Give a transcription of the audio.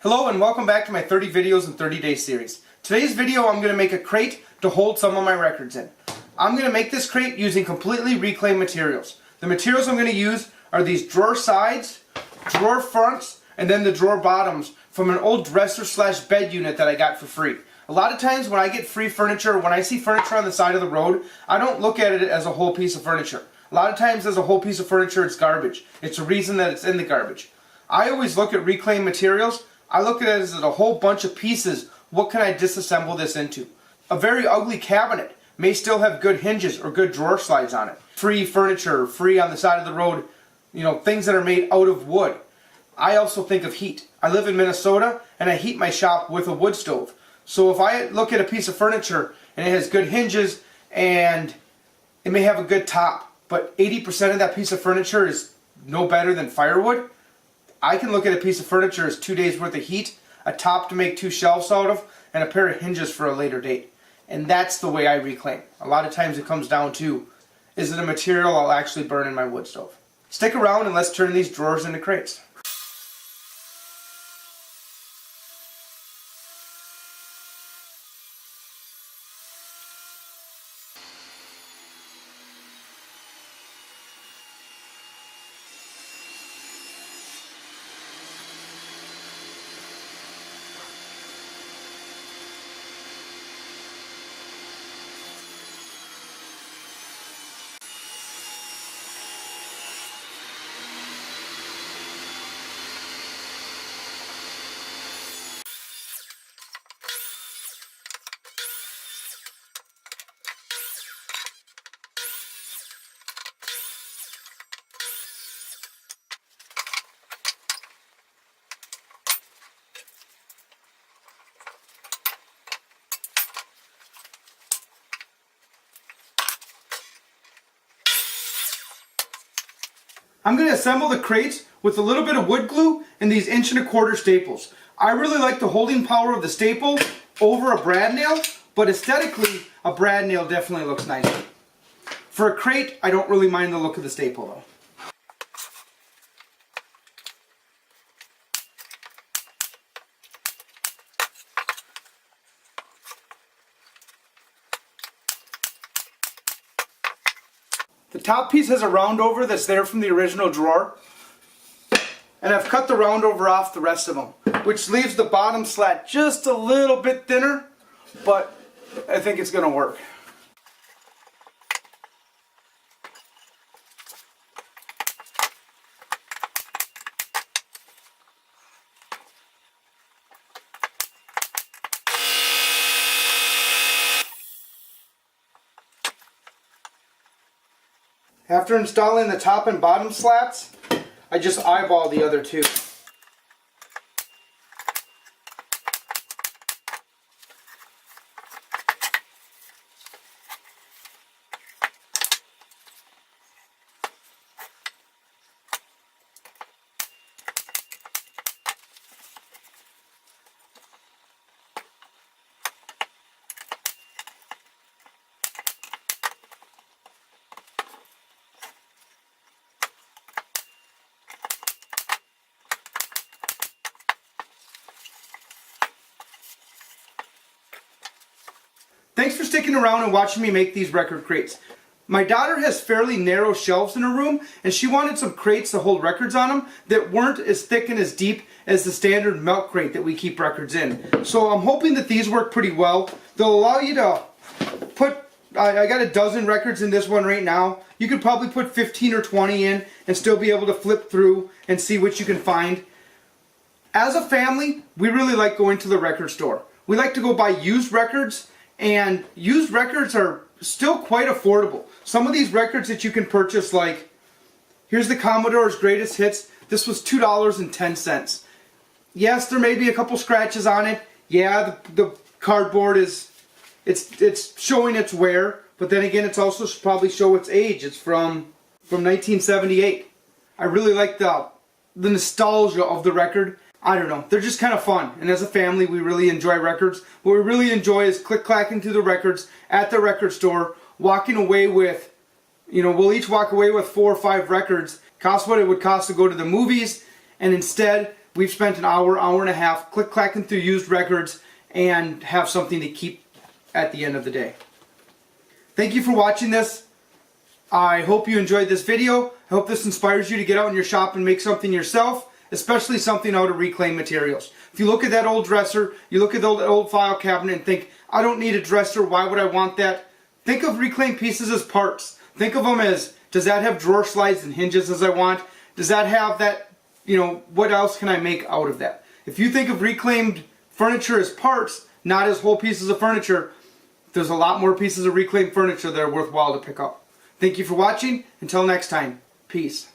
Hello and welcome back to my 30 videos in 30 day series. Today's video I'm going to make a crate to hold some of my records in. I'm going to make this crate using completely reclaimed materials. The materials I'm going to use are these drawer sides, drawer fronts, and then the drawer bottoms from an old dresser slash bed unit that I got for free. A lot of times when I get free furniture, when I see furniture on the side of the road, I don't look at it as a whole piece of furniture. A lot of times as a whole piece of furniture it's garbage. It's a reason that it's in the garbage. I always look at reclaimed materials. I look at it as a whole bunch of pieces. What can I disassemble this into? A very ugly cabinet may still have good hinges or good drawer slides on it. Free furniture, free on the side of the road, things that are made out of wood. I also think of heat. I live in Minnesota and I heat my shop with a wood stove. So if I look at a piece of furniture and it has good hinges and it may have a good top, but 80% of that piece of furniture is no better than firewood, I can look at a piece of furniture as 2 days worth of heat, a top to make 2 shelves out of, and a pair of hinges for a later date. And that's the way I reclaim. A lot of times it comes down to, is it a material I'll actually burn in my wood stove? Stick around and let's turn these drawers into crates. I'm going to assemble the crates with a little bit of wood glue and these 1¼ inch staples. I really like the holding power of the staple over a brad nail, but aesthetically a brad nail definitely looks nicer. For a crate, I don't really mind the look of the staple though. The top piece has a round over that's there from the original drawer, and I've cut the round over off the rest of them, which leaves the bottom slat just a little bit thinner, but I think it's going to work. After installing the top and bottom slats, I just eyeball the other two. Thanks for sticking around and watching me make these record crates. My daughter has fairly narrow shelves in her room, and she wanted some crates to hold records on them that weren't as thick and as deep as the standard milk crate that we keep records in. So I'm hoping that these work pretty well. They'll allow you to put, I got a dozen records in this one right now. You could probably put 15 or 20 in and still be able to flip through and see what you can find. As a family, we really like going to the record store. We like to go buy used records, and used records are still quite affordable. Some of these records that you can purchase, like, here's the Commodore's Greatest Hits. This was $2.10. Yes, there may be a couple scratches on it. Yeah, the cardboard is, it's showing its wear, but then again, it's also probably show its age. It's from 1978. I really like the nostalgia of the record. I don't know, they're just kind of fun, and as a family we really enjoy records. What we really enjoy is click-clacking through the records at the record store, walking away with, we'll each walk away with 4 or 5 records, cost what it would cost to go to the movies, and instead we've spent an hour, hour and a half click-clacking through used records and have something to keep at the end of the day. Thank you for watching this. I hope you enjoyed this video. I hope this inspires you to get out in your shop and make something yourself, especially something out of reclaimed materials. If you look at that old dresser, you look at the old file cabinet and think, I don't need a dresser, why would I want that? Think of reclaimed pieces as parts. Think of them as, does that have drawer slides and hinges as I want? Does that have that, what else can I make out of that? If you think of reclaimed furniture as parts, not as whole pieces of furniture, there's a lot more pieces of reclaimed furniture that are worthwhile to pick up. Thank you for watching. Until next time, peace.